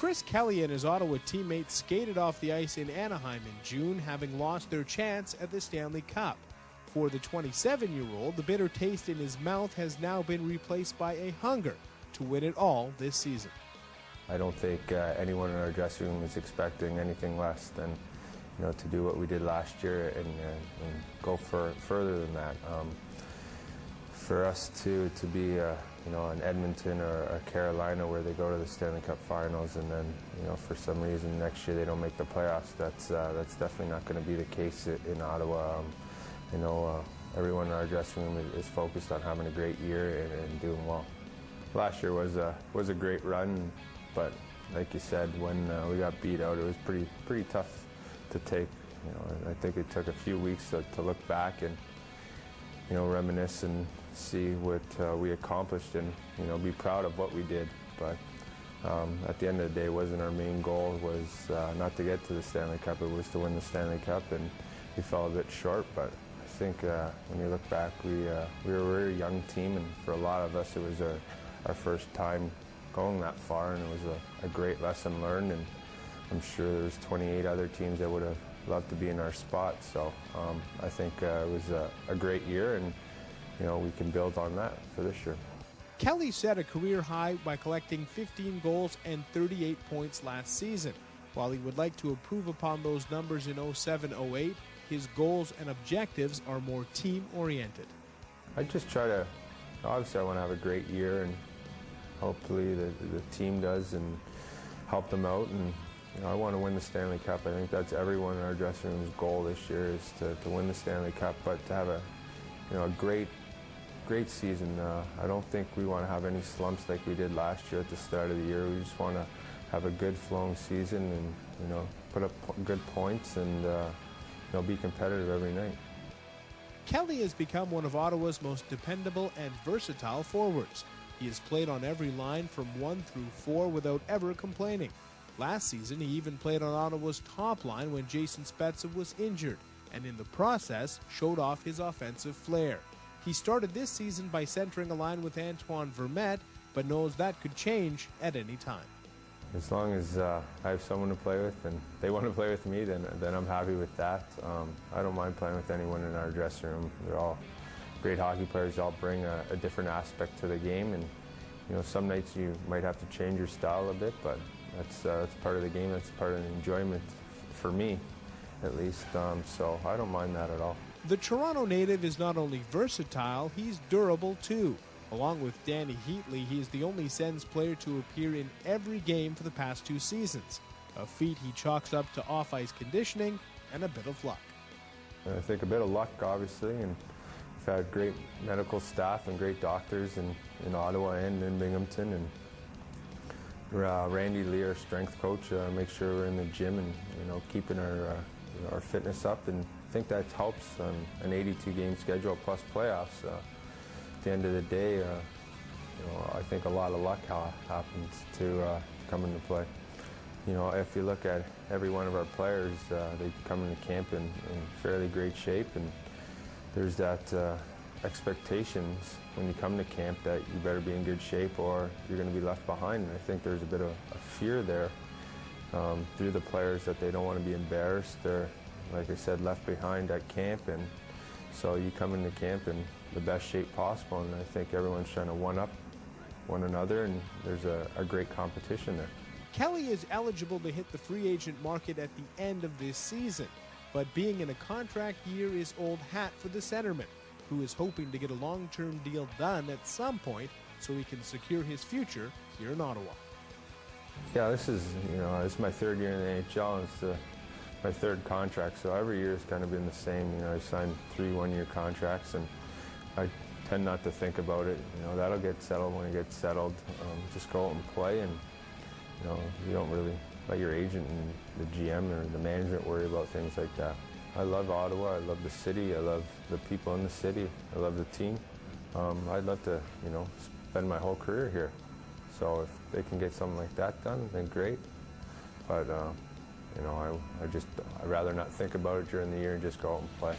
Chris Kelly and his Ottawa teammates skated off the ice in Anaheim in June, having lost their chance at the Stanley Cup. For the 27-year-old, the bitter taste in his mouth has now been replaced by a hunger to win it all this season. I don't think anyone in our dressing room is expecting anything less than to do what we did last year and go further than that. For us to be in Edmonton or Carolina where they go to the Stanley Cup Finals and then for some reason next year they don't make the playoffs, that's definitely not going to be the case in Ottawa. Everyone in our dressing room is focused on having a great year and doing well. Last year was a great run, but like you said, when we got beat out, it was pretty tough to take. I think it took a few weeks to look back and reminisce and see what we accomplished and be proud of what we did. But at the end of the day, wasn't our main goal was not to get to the Stanley Cup. It was to win the Stanley Cup, and we fell a bit short. But I think when you look back, we were a very young team, and for a lot of us, it was our first time going that far, and it was a great lesson learned. And I'm sure there's 28 other teams that would have loved to be in our spot. So I think it was a great year, and we can build on that for this year. Kelly set a career high by collecting 15 goals and 38 points last season. While he would like to improve upon those numbers in 07-08, his goals and objectives are more team-oriented. I just try to, obviously I want to have a great year, and hopefully the team does and help them out. And I want to win the Stanley Cup. I think that's everyone in our dressing room's goal this year is to win the Stanley Cup, but to have a great season. I don't think we want to have any slumps like we did last year at the start of the year. We just want to have a good flowing season and put up good points and be competitive every night. Kelly has become one of Ottawa's most dependable and versatile forwards. He has played on every line from 1 through 4 without ever complaining. Last season, he even played on Ottawa's top line when Jason Spezza was injured, and in the process showed off his offensive flair. He started this season by centering a line with Antoine Vermette, but knows that could change at any time. As long as I have someone to play with and they want to play with me, then I'm happy with that. I don't mind playing with anyone in our dressing room. They're all great hockey players. They all bring a different aspect to the game, and some nights you might have to change your style a bit, but that's part of the game. That's part of the enjoyment for me, at least. So I don't mind that at all. The Toronto native is not only versatile, he's durable too. Along with Danny Heatley, he is the only Sens player to appear in every game for the past 2 seasons, a feat he chalks up to off-ice conditioning and a bit of luck. I think a bit of luck, obviously, and we've had great medical staff and great doctors in Ottawa and in Binghamton, and Randy Lee, our strength coach, makes sure we're in the gym and keeping our fitness up, and I think that helps on an 82-game schedule plus playoffs. At the end of the day, I think a lot of luck happens to come into play. If you look at every one of our players, they come into camp in fairly great shape, and there's that expectations when you come to camp that you better be in good shape or you're going to be left behind. And I think there's a bit of a fear there through the players that they don't want to be embarrassed. They're, like I said, left behind at camp, and so you come into camp in the best shape possible, and I think everyone's trying to one-up one another, and there's a great competition there. Kelly is eligible to hit the free agent market at the end of this season, but being in a contract year is old hat for the centerman, who is hoping to get a long-term deal done at some point so he can secure his future here in Ottawa. Yeah, this is my 3rd year in the NHL, and it's my 3rd contract, so every year has kind of been the same. I signed 3 one-year contracts, and I tend not to think about it. That'll get settled when it gets settled. Just go out and play, and you don't really let your agent and the GM or the management worry about things like that. I love Ottawa. I love the city. I love the people in the city. I love the team. I'd love to, spend my whole career here. So if they can get something like that done, then great. But I'd rather not think about it during the year and just go out and play.